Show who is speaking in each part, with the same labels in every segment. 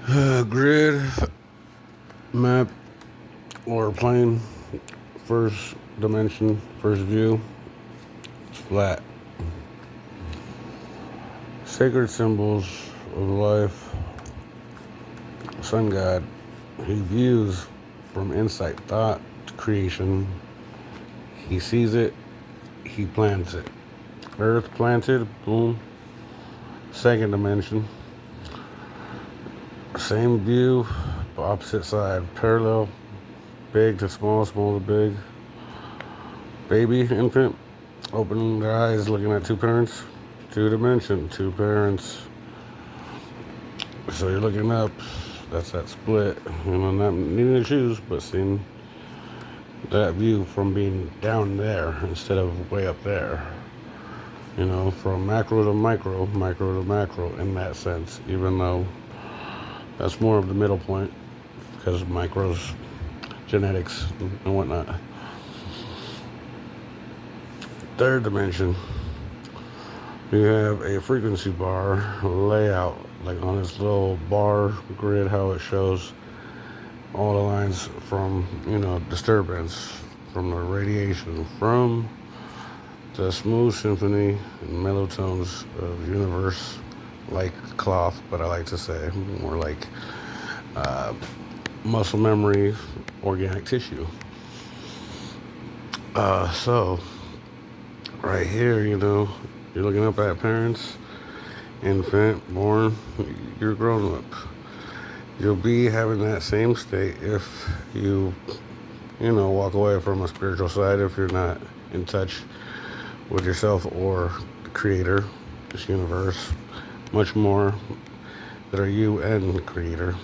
Speaker 1: Grid, map, or plane, first dimension, first view, it's flat. Sacred symbols of life, sun god, he views from insight, thought to creation. He sees it, he plants it. Earth planted, boom. Second dimension, same view, opposite side, parallel, big to small, small to big. Baby, infant, opening their eyes, looking at two parents, two dimension, two parents. So you're looking up, that's that split. Not needing to choose, but seeing that view from being down there instead of way up there. From macro to micro, micro to macro in that sense, even though that's more of the middle point because micros, genetics, and whatnot. Third dimension, we have a frequency bar layout, like on this little bar grid, how it shows all the lines from, disturbance, from the radiation, from the smooth symphony and mellow tones of universe, like cloth, but I like to say more like muscle memory, organic tissue. So right here, you're looking up at parents, infant, born, you're grown up. You'll be having that same state if you, walk away from a spiritual side, if you're not in touch with yourself or the creator, this universe, much more that are you and the creator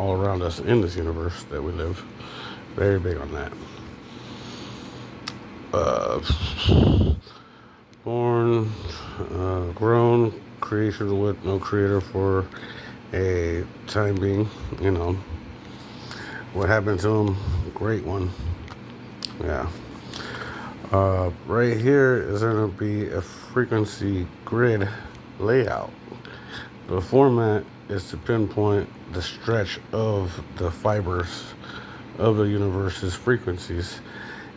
Speaker 1: all around us in this universe that we live. Very big on that. Born, grown, creation with no creator for a time being, What happened to him? Great one. Yeah. Right here is going to be a frequency grid layout. The format is to pinpoint the stretch of the fibers of the universe's frequencies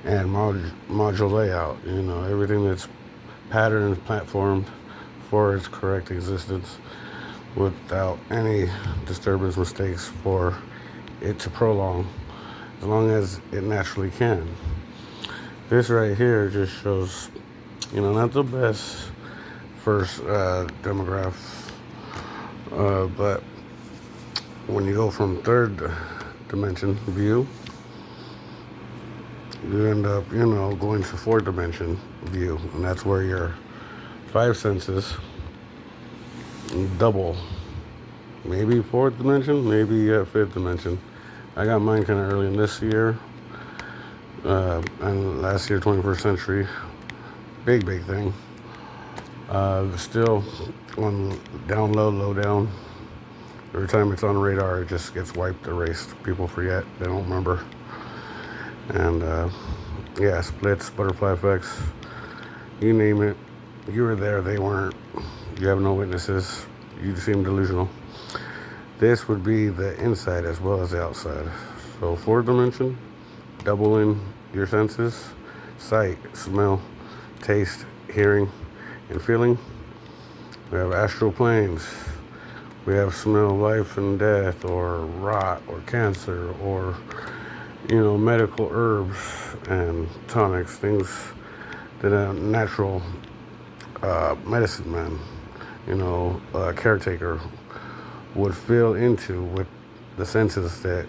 Speaker 1: and module layout. Everything that's patterned, platformed for its correct existence without any disturbance, mistakes for it to prolong as long as it naturally can. This right here just shows, not the best first demograph, but when you go from third dimension view, you end up, going to fourth dimension view, and that's where your five senses double. Maybe fourth dimension, maybe fifth dimension. I got mine kind of early in this year, and last year, 21st century. Big thing. Still on down low down. Every time it's on the radar, it just gets wiped, erased. People forget, they don't remember. And splits, butterfly effects, you name it. You were there, they weren't. You have no witnesses. You seem delusional. This would be the inside as well as the outside. So fourth dimension, doubling your senses, sight, smell, taste, hearing, and feeling. We have astral planes. We have smell life and death, or rot, or cancer, or medical herbs and tonics, things that a natural medicine man, caretaker would feel into with the senses that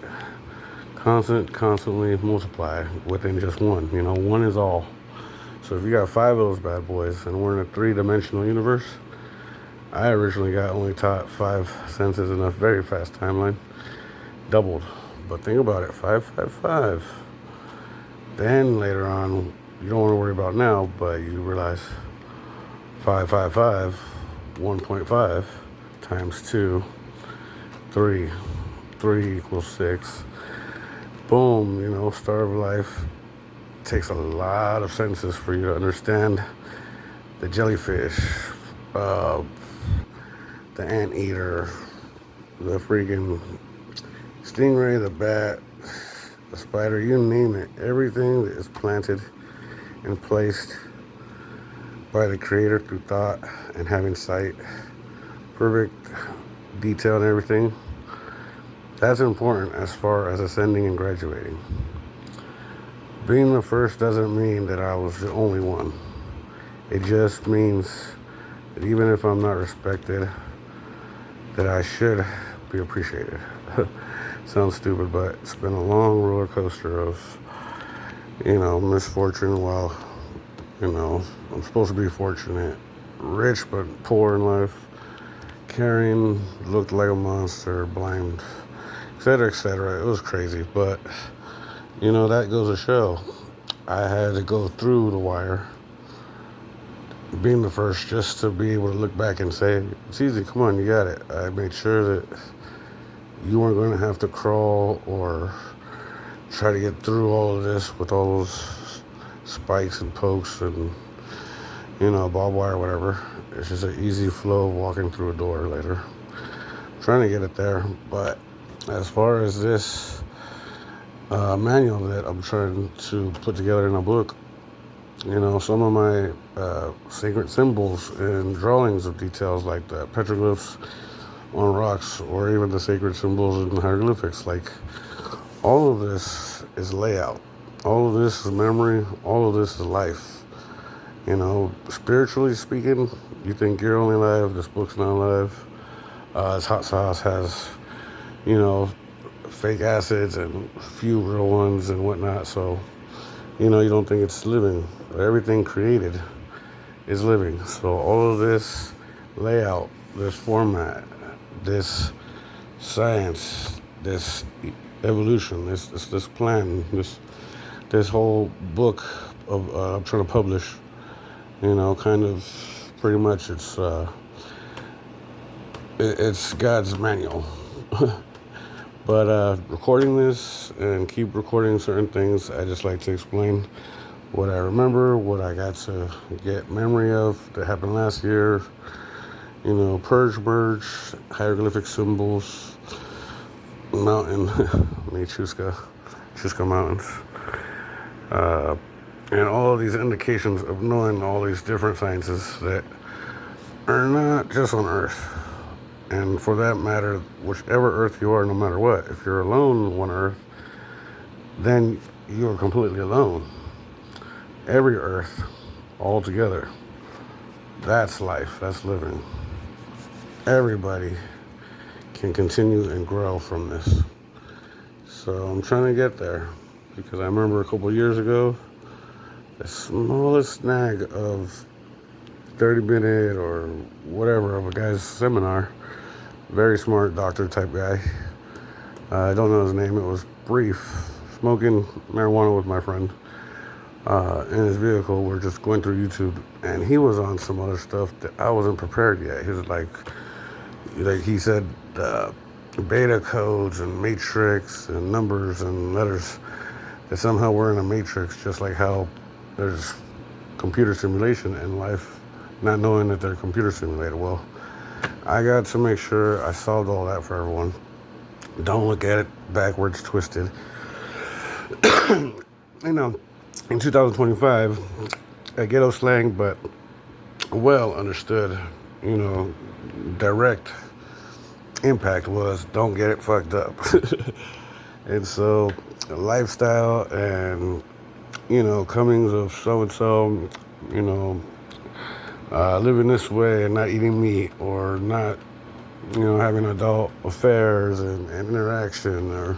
Speaker 1: constantly multiply within just one. One is all. So if you got five of those bad boys and we're in a three-dimensional universe, I originally got only taught five senses in a very fast timeline, doubled. But think about it, 555. Then later on, you don't want to worry about now, but you realize 555, 1.5 times 2, 3. 3 equals 6. Boom, star of life. Takes a lot of senses for you to understand the jellyfish, the anteater, the freaking stingray, the bat, the spider, you name it. Everything that is planted and placed by the creator through thought and having sight, perfect detail and everything. That's important as far as ascending and graduating. Being the first doesn't mean that I was the only one. It just means that even if I'm not respected, that I should be appreciated. Sounds stupid, but it's been a long roller coaster of, misfortune while, I'm supposed to be fortunate, rich but poor in life, caring, looked like a monster, blind, etc., etc. It was crazy, but, that goes to show. I had to go through the wire, being the first, just to be able to look back and say, it's easy, come on, you got it. I made sure that you weren't going to have to crawl or try to get through all of this with all those spikes and pokes and, barbed wire, whatever. It's just an easy flow of walking through a door later. I'm trying to get it there, but as far as this manual that I'm trying to put together in a book, some of my sacred symbols and drawings of details like the petroglyphs on rocks or even the sacred symbols and hieroglyphics, like all of this is layout. All of this is memory. All of this is life. Spiritually speaking, you think you're only alive, this book's not alive. This hot sauce has, fake acids and a few real ones and whatnot, so you don't think it's living, but everything created is living. So all of this layout, this format, this science, this evolution, this plan, this whole book of I'm trying to publish, kind of pretty much it's God's manual. But recording this and keep recording certain things, I just like to explain what I remember, what I got to get memory of that happened last year, purge, merge, hieroglyphic symbols, mountain, Chuska Mountains, and all of these indications of knowing all these different sciences that are not just on Earth. And for that matter, whichever Earth you are, no matter what, if you're alone on one Earth, then you're completely alone. Every Earth, all together, that's life, that's living. Everybody can continue and grow from this. So I'm trying to get there, because I remember a couple years ago, the smallest snag of 30-minute or whatever of a guy's seminar, very smart doctor type guy. I don't know his name. It was brief. Smoking marijuana with my friend in his vehicle. We're just going through YouTube, and he was on some other stuff that I wasn't prepared yet. He was like he said, beta codes and matrix and numbers and letters, that somehow we're in a matrix, just like how there's computer simulation in life, not knowing that they're computer simulated. Well, I got to make sure I solved all that for everyone. Don't look at it backwards, twisted. In 2025, a ghetto slang, but well understood, direct impact was don't get it fucked up. And so lifestyle and, comings of so-and-so, living this way and not eating meat or not, having adult affairs and interaction or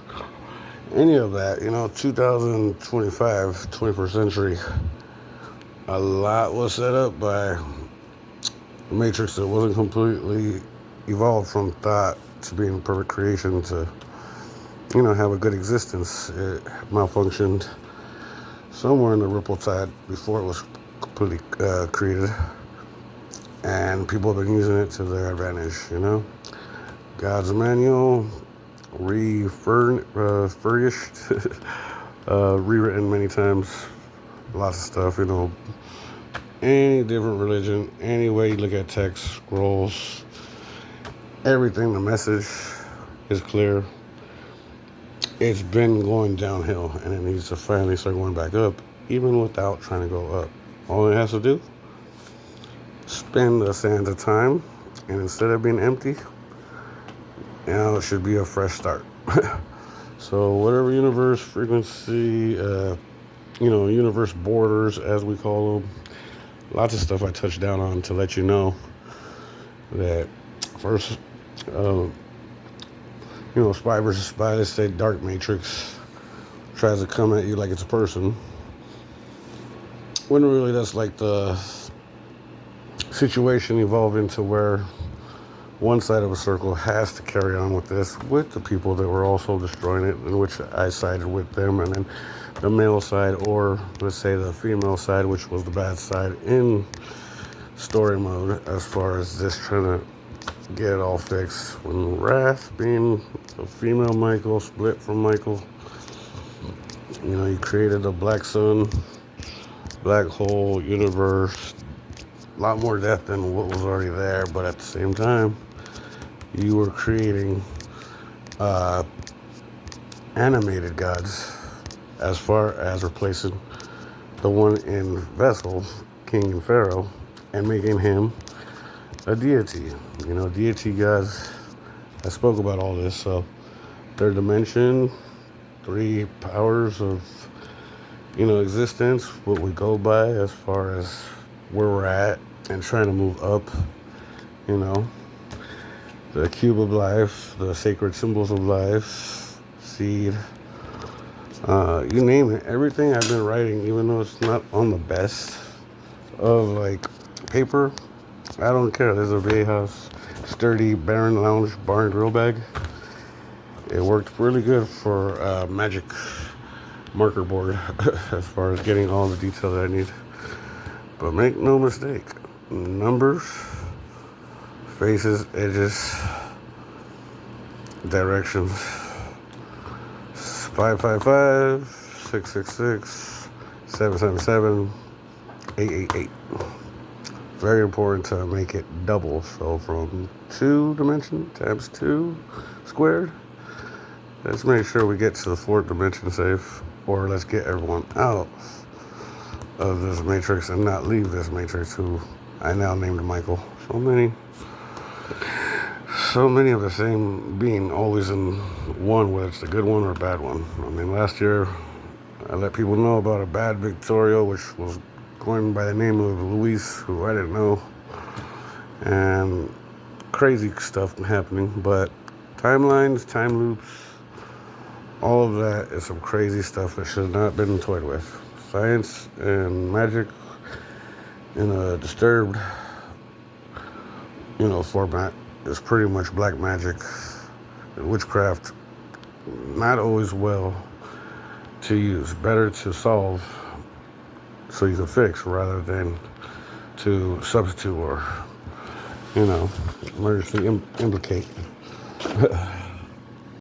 Speaker 1: any of that, 2025, 21st century, a lot was set up by a matrix that wasn't completely evolved from thought to being a perfect creation to, have a good existence. It malfunctioned somewhere in the ripple tide before it was completely created. And people have been using it to their advantage, God's manual, refurbished, rewritten many times, lots of stuff, any different religion, any way you look at text, scrolls, everything, the message, is clear. It's been going downhill, and it needs to finally start going back up, even without trying to go up. All it has to do, spend the sands of time, and instead of being empty, it should be a fresh start. So whatever universe frequency, universe borders, as we call them, lots of stuff I touched down on to let you know that first, spy versus spy, let's say dark matrix tries to come at you like it's a person, when really that's like the situation evolved into where one side of a circle has to carry on with this with the people that were also destroying it, in which I sided with them, and then the male side, or let's say the female side, which was the bad side in story mode, as far as this trying to get it all fixed. When Wrath, being a female Michael, split from Michael, he created a black sun, black hole universe, a lot more death than what was already there, but at the same time, you were creating animated gods, as far as replacing the one in Vessel, King and Pharaoh, and making him a deity. Deity gods, I spoke about all this. So third dimension, 3 powers of existence, what we go by as far as where we're at and trying to move up. The cube of life, the sacred symbols of life, seed, you name it. Everything I've been writing, even though it's not on the best of paper, I don't care. There's a VA House sturdy Baron Lounge bar and grill bag. It worked really good for magic marker board as far as getting all the detail that I need. But make no mistake, numbers, faces, edges, directions. 555, 666, 777, 888. Very important to make it double. So from 2 dimension times 2 squared, let's make sure we get to the 4th dimension safe, or let's get everyone out of this matrix and not leave this matrix, who I now named Michael. So many of the same being, always in one, whether it's a good one or a bad one. Last year I let people know about a bad Victorio, which was going by the name of Luis, who I didn't know, and crazy stuff happening. But timelines, time loops, all of that is some crazy stuff that should have not been toyed with. Science and magic in a disturbed, format is pretty much black magic and witchcraft. Not always well to use. Better to solve so you can fix, rather than to substitute or, emergency implicate.